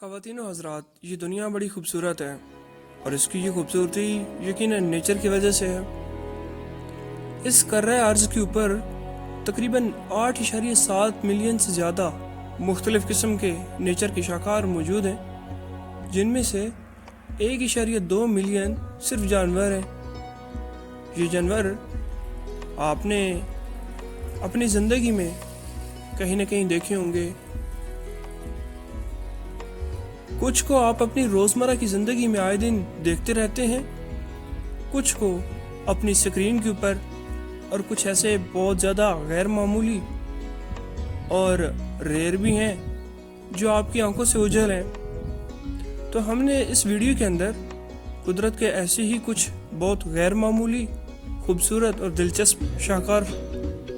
ख़वातीन व हज़रात, ये दुनिया बड़ी खूबसूरत है और इसकी ये खूबसूरती यकीनन नेचर की वजह से है। इस कर्रे अर्ज़ के ऊपर तकरीबन 8.7 मिलियन से ज़्यादा मुख्तलिफ़ किस्म के नेचर के शाकार मौजूद हैं, जिनमें से 1.2 मिलियन सिर्फ जानवर हैं। ये जानवर आपने अपनी ज़िंदगी में कहीं ना कहीं देखे होंगे। कुछ को आप अपनी रोज़मर्रा की ज़िंदगी में आए दिन देखते रहते हैं, कुछ को अपनी स्क्रीन के ऊपर, और कुछ ऐसे बहुत ज़्यादा गैर मामूली और रेयर भी हैं जो आपकी आंखों से ओझल हैं। तो हमने इस वीडियो के अंदर कुदरत के ऐसे ही कुछ बहुत गैर मामूली, खूबसूरत और दिलचस्प शाहकार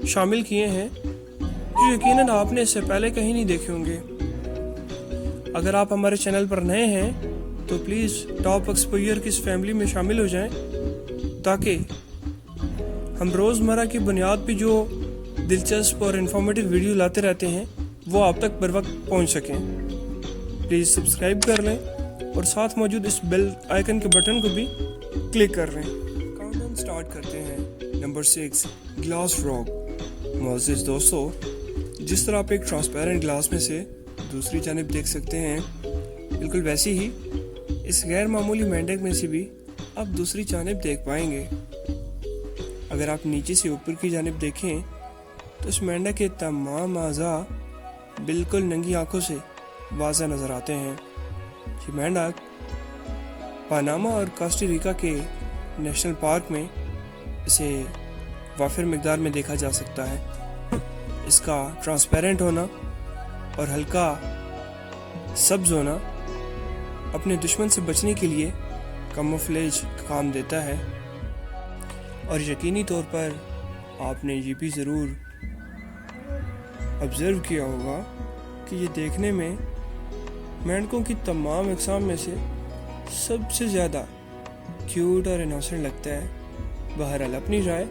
शामिल किए हैं जो यकीनन आपने इससे पहले कहीं नहीं देखे होंगे। अगर आप हमारे चैनल पर नए हैं तो प्लीज़ टॉप एक्सपोजर की इस फैमिली में शामिल हो जाएं, ताकि हम रोज़मर्रा की बुनियाद पे जो दिलचस्प और इन्फॉर्मेटिव वीडियो लाते रहते हैं वो आप तक बर वक्त पहुँच सकें। प्लीज़ सब्सक्राइब कर लें और साथ मौजूद इस बेल आइकन के बटन को भी क्लिक कर लें। काउंटडाउन स्टार्ट करते हैं। Number 6, glass frog. मोअज़्ज़िज़ दोस्तों, जिस तरह आप एक ट्रांसपेरेंट ग्लास में से दूसरी जानिब देख सकते हैं, बिल्कुल वैसे ही इस गैर मामूली मेंढक में से भी आप दूसरी जानिब देख पाएंगे। अगर आप नीचे से ऊपर की जानिब देखें तो इस मेंढक के तमाम अज़ा बिल्कुल नंगी आंखों से वाज़ा नज़र आते हैं। ये मेंढक पनामा और कोस्टा के नेशनल पार्क में इसे वाफिर मिकदार में देखा जा सकता है। इसका ट्रांसपेरेंट होना और हल्का सब्ज होना अपने दुश्मन से बचने के लिए कैमोफ्लेज काम देता है। और यकीनी तौर पर आपने ये भी ज़रूर ऑब्ज़र्व किया होगा कि ये देखने में मेंढकों की तमाम अक़साम में से सबसे ज़्यादा क्यूट और इनोसेंट लगता है। बहरहाल अपनी राय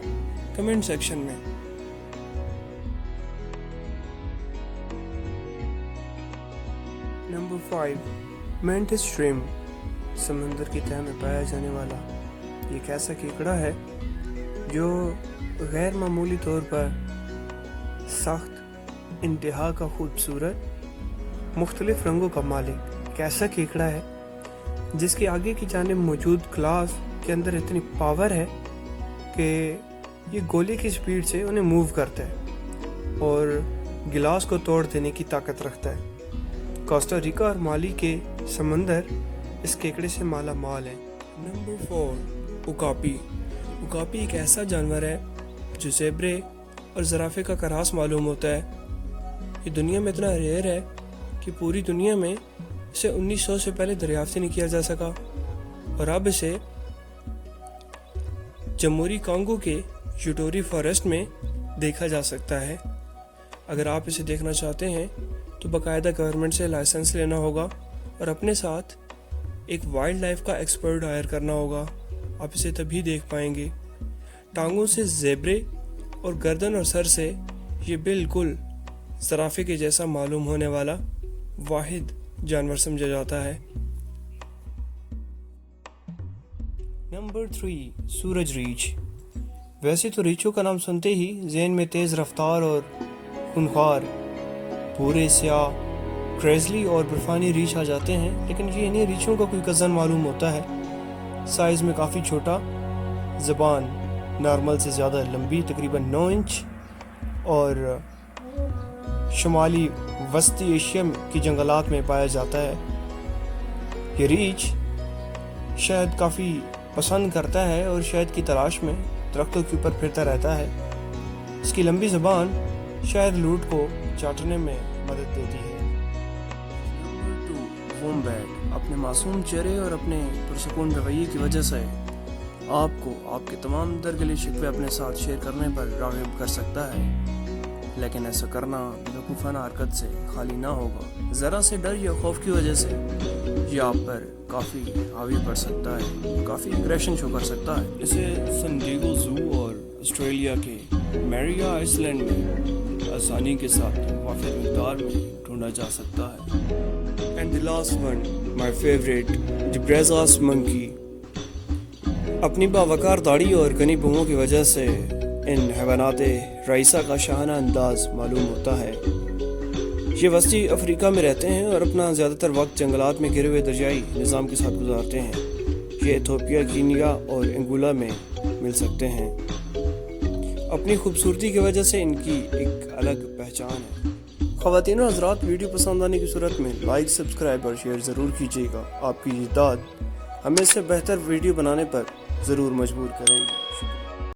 कमेंट सेक्शन में। Number 5, mantis shrimp. समंदर की तह में पाया जाने वाला एक ऐसा केकड़ा है जो गैर मामूली तौर पर सख्त, इंतहा का खूबसूरत, मुख्तलिफ रंगों का मालिक एक ऐसा केकड़ा है जिसके आगे की जानिब मौजूद ग्लास के अंदर इतनी पावर है कि ये गोले की स्पीड से उन्हें मूव करता है और गिलास को तोड़ देने की ताकत रखता है। कोस्टा रिका और माली के समंदर इस केकड़े से माला माल है। नंबर 4, उकापी। उकापी एक ऐसा जानवर है जो ज़ेब्रे और ज़राफ़े का करास मालूम होता है। ये दुनिया में इतना रेयर है कि पूरी दुनिया में इसे 1900 से पहले दरियाफ्त नहीं किया जा सका, और अब इसे जमहूरी कांगो के यूटोरी फॉरेस्ट में देखा जा सकता है। अगर आप इसे देखना चाहते हैं तो बाकायदा गवर्नमेंट से लाइसेंस लेना होगा और अपने साथ एक वाइल्ड लाइफ का एक्सपर्ट हायर करना होगा। आप इसे तभी देख पाएंगे। टांगों से ज़ेब्रे और गर्दन और सर से ये बिल्कुल ज़राफ़े के जैसा मालूम होने वाला वाहिद जानवर समझा जाता है। नंबर 3, सूरज रीछ। वैसे तो रीछों का नाम सुनते ही ज़हन में तेज़ रफ्तार और खूंखार पूरे स्याह, क्रेज़ली और बर्फानी रीछ आ जाते हैं, लेकिन ये इन्हीं रीछों का कोई कज़न मालूम होता है। साइज़ में काफ़ी छोटा, ज़बान नॉर्मल से ज़्यादा लंबी, तकरीबन 9 इंच, और शुमाली वस्ती एशिया की जंगलात में पाया जाता है। ये रीछ शहद काफ़ी पसंद करता है और शहद की तलाश में दरख्तों के ऊपर फिरता रहता है। इसकी लंबी ज़बान शहद लूट को चाटने में मदद देती है। नंबर 2, वोम्बैट। अपने मासूम चेहरे और अपने पुरसकून रवैये की वजह से आपको आपके तमाम दर्द शिकवे अपने साथ शेयर करने पर राग़िब कर सकता है, लेकिन ऐसा करना बेवकूफ़ाना हरकत से खाली ना होगा। ज़रा से डर या खौफ की वजह से ये आप पर काफ़ी हावी पड़ सकता है, काफ़ी एग्रेशन शो कर सकता है। इसे सैन डिएगो ज़ू और ऑस्ट्रेलिया के मैरिया आइसलैंड में आसानी के साथ वाफिर मिकदार में ढूंढा जा सकता है। And the last one my favourite the Brazza's monkey. اپنی باوقار داڑھی اور گھنی بوموں کی وجہ سے ان حیوانات رئیسہ کا شاہانہ انداز معلوم ہوتا ہے. یہ وسطی افریقہ میں رہتے ہیں اور اپنا زیادہ تر وقت جنگلات میں گھرے ہوئے دریائی نظام کے ساتھ گزارتے ہیں. یہ ایتھوپیا، کینیا اور انگولا میں مل سکتے ہیں. اپنی خوبصورتی کی وجہ سے ان کی ایک الگ پہچان ہے. خواتین و حضرات، ویڈیو پسند آنے کی صورت میں لائک، سبسکرائب اور شیئر ضرور کیجیے گا. آپ کی یہ داد ہمیں سے بہتر ویڈیو بنانے پر ضرور مجبور کرے گی.